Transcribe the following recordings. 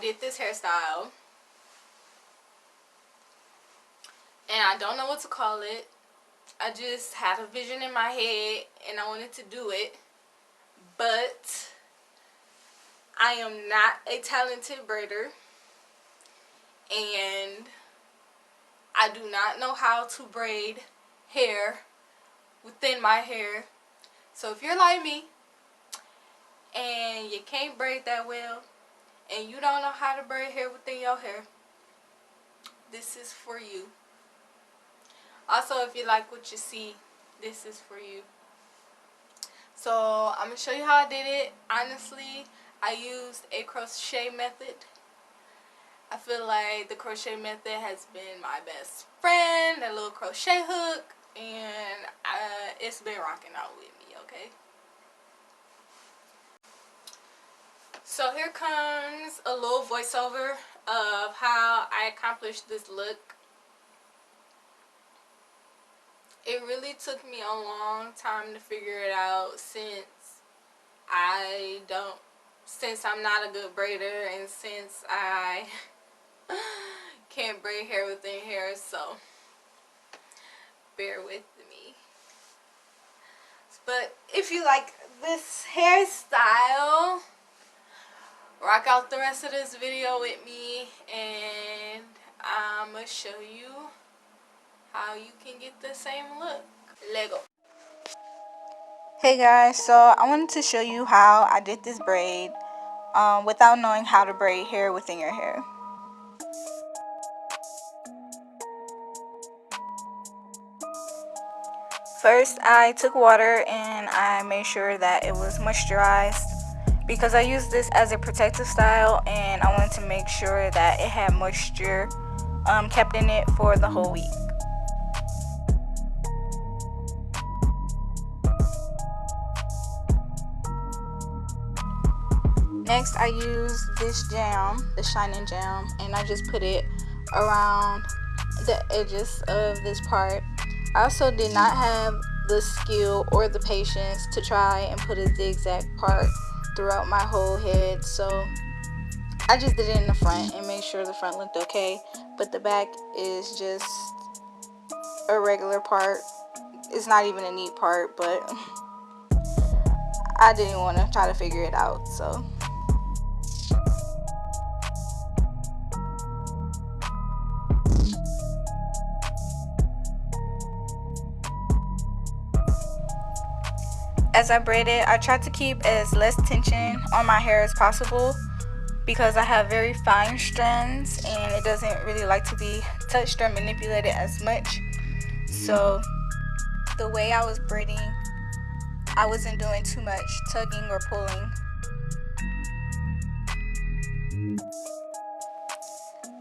did this hairstyle, and I don't know what to call it. I just had a vision in my head and I wanted to do it, but I am not a talented braider and I do not know how to braid hair within my hair. So if you're like me and you can't braid that well and you don't know how to braid hair within your hair, this is for you. Also, if you like what you see, this is for you. So I'm going to show you how I did it. Honestly, I used a crochet method. I feel like the crochet method has been my best friend, that little crochet hook, and it's been rocking out with me, okay? So here comes a little voiceover of how I accomplished this look. It really took me a long time to figure it out since I'm not a good braider and since I can't braid hair within hair, so bear with me. But if you like this hairstyle, rock out the rest of this video with me and I'm gonna show you how you can get the same look. Lego. Hey guys, so I wanted to show you how I did this braid without knowing how to braid hair within your hair. First, I took water and I made sure that it was moisturized because I used this as a protective style and I wanted to make sure that it had moisture kept in it for the whole week. Next, I used this jam, the shining jam, and I just put it around the edges of this part. I also did not have the skill or the patience to try and put a zigzag part throughout my whole head, so I just did it in the front and made sure the front looked okay, but the back is just a regular part. It's not even a neat part, but I didn't want to try to figure it out, so as I braided, I tried to keep as less tension on my hair as possible because I have very fine strands and it doesn't really like to be touched or manipulated as much. So the way I was braiding, I wasn't doing too much tugging or pulling.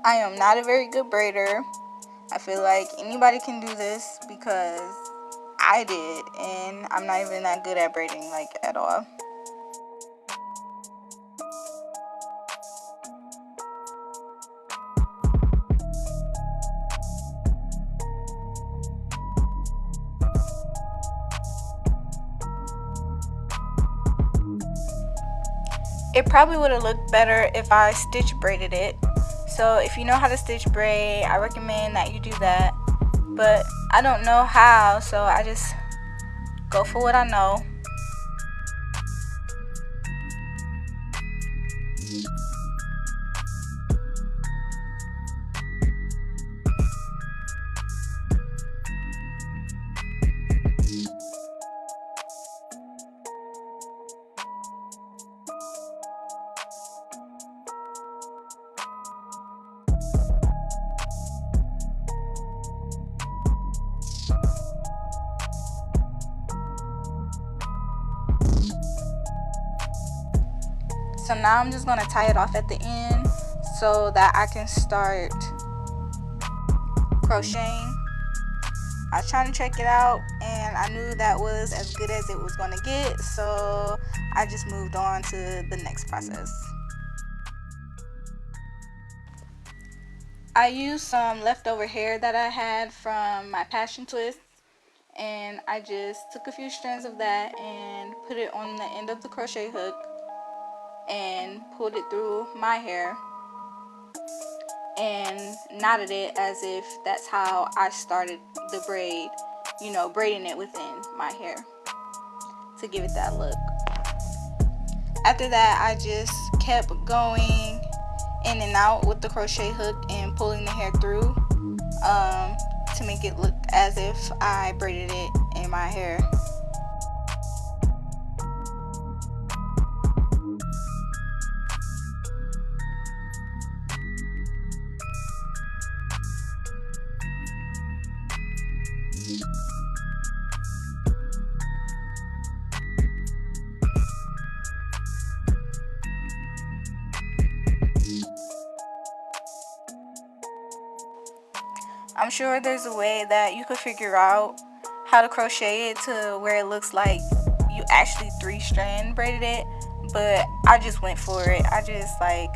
I am not a very good braider. I feel like anybody can do this because I did, and I'm not even that good at braiding, like, at all. It probably would have looked better if I stitch braided it. So if you know how to stitch braid, I recommend that you do that. But I don't know how, so I just go for what I know. So now I'm just going to tie it off at the end so that I can start crocheting. I was trying to check it out and I knew that was as good as it was going to get, so I just moved on to the next process. I used some leftover hair that I had from my passion twist, and I just took a few strands of that and put it on the end of the crochet hook and pulled it through my hair. and knotted it as if that's how I started the braid, you know, braiding it within my hair to give it that look. After that, I just kept going in and out with the crochet hook and pulling the hair through to make it look as if I braided it in my hair. I'm sure there's a way that you could figure out how to crochet it to where it looks like you actually 3-strand braided it, but I just went for it. I just like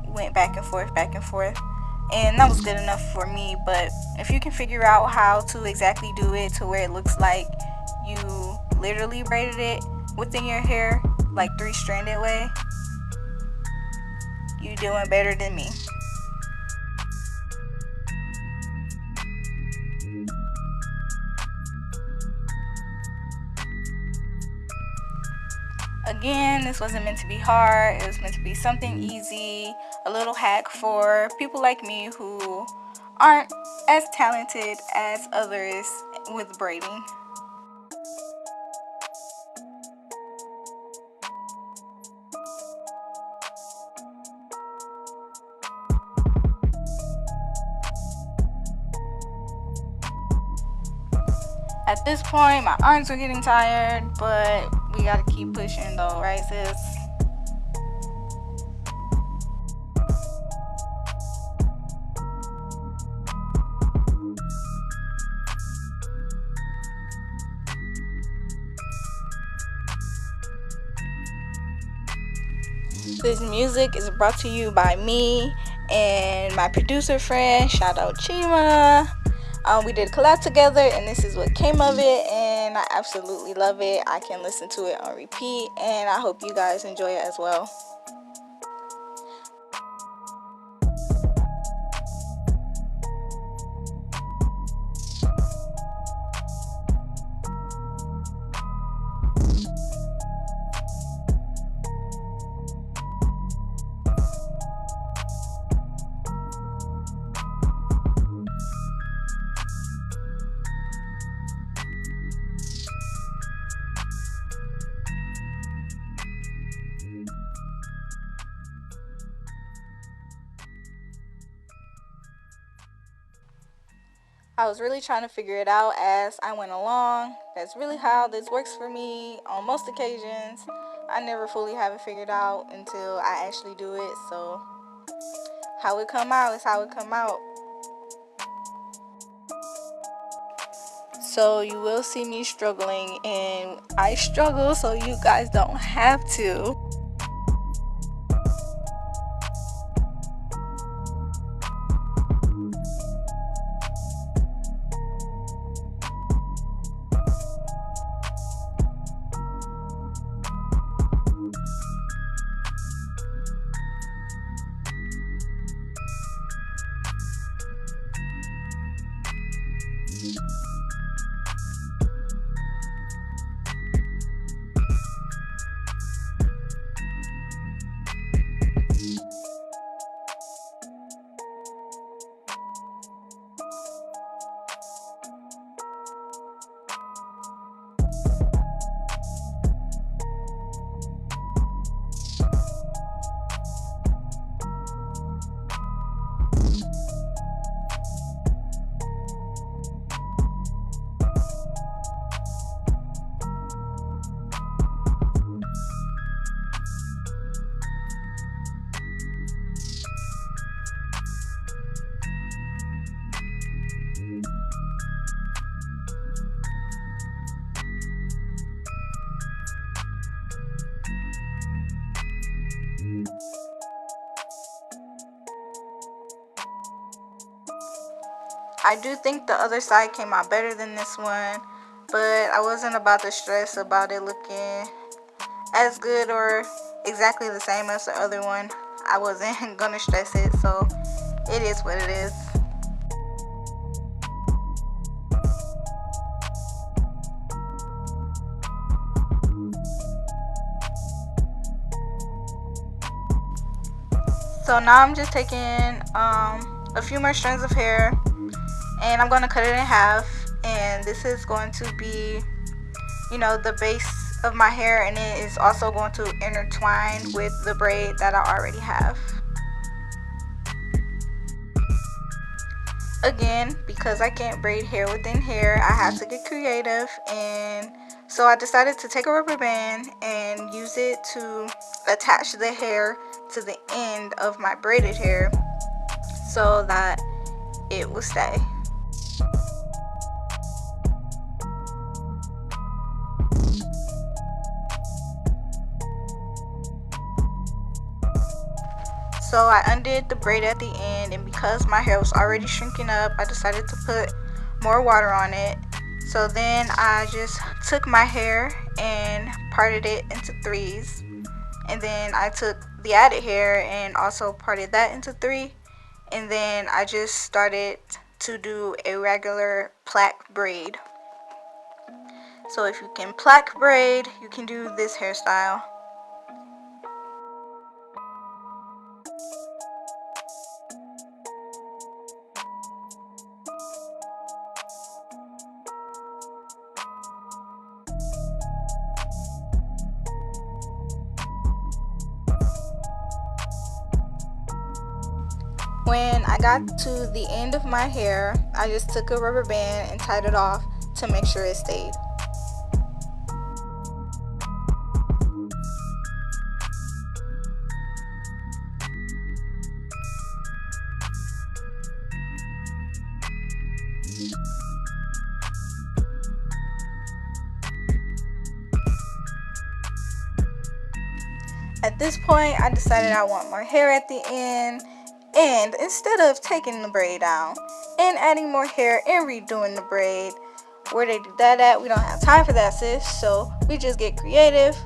went back and forth, and that was good enough for me. But if you can figure out how to exactly do it to where it looks like you literally braided it within your hair, like 3-stranded way, you doing better than me. Again, this wasn't meant to be hard. It was meant to be something easy, a little hack for people like me who aren't as talented as others with braiding. At this point, my arms are getting tired, but we gotta keep pushing though, right sis? This music is brought to you by me and my producer friend, shout out Chima. We did a collab together and this is what came of it, and I absolutely love it. I can listen to it on repeat and I hope you guys enjoy it as well. I was really trying to figure it out as I went along. That's really how this works for me on most occasions. I never fully have it figured out until I actually do it. So how it come out is how it come out. So you will see me struggling, and I struggle so you guys don't have to. I do think the other side came out better than this one, but I wasn't about to stress about it looking as good or exactly the same as the other one. I wasn't gonna stress it, so it is what it is. So now I'm just taking a few more strands of hair, and I'm going to cut it in half, and this is going to be, you know, the base of my hair, and it is also going to intertwine with the braid that I already have. Again, because I can't braid hair within hair, I have to get creative, and so I decided to take a rubber band and use it to attach the hair to the end of my braided hair so that it will stay. So I undid the braid at the end, and because my hair was already shrinking up, I decided to put more water on it. So then I just took my hair and parted it into threes, and then I took the added hair and also parted that into three, and then I just started to do a regular plaque braid. So if you can plaque braid, you can do this hairstyle. When I got to the end of my hair, I just took a rubber band and tied it off to make sure it stayed. At this point, I decided I want more hair at the end, and instead of taking the braid down and adding more hair and redoing the braid, where they do that at, we don't have time for that, sis. So we just get creative,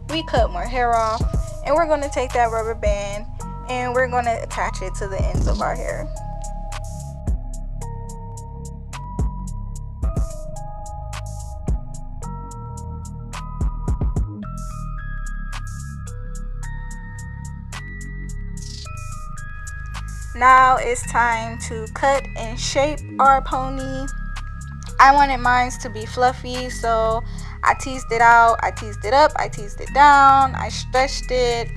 we cut more hair off, and we're going to take that rubber band and we're going to attach it to the ends of our hair. Now it's time to cut and shape our pony. I wanted mine to be fluffy, so I teased it out, I teased it up, I teased it down, I stretched it.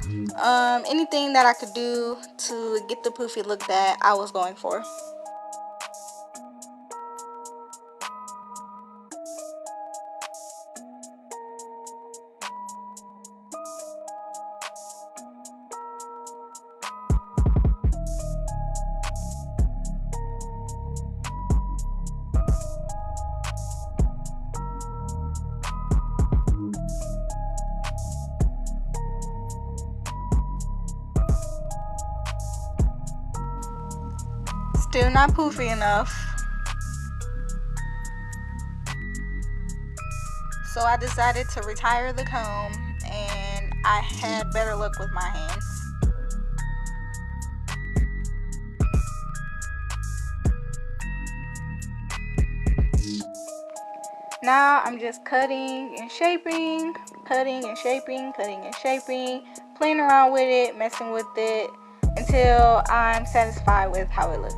Anything that I could do to get the poofy look that I was going for. Still not poofy enough. So I decided to retire the comb, and I had better luck with my hands. Now I'm just cutting and shaping, cutting and shaping, cutting and shaping, playing around with it, messing with it until I'm satisfied with how it looks.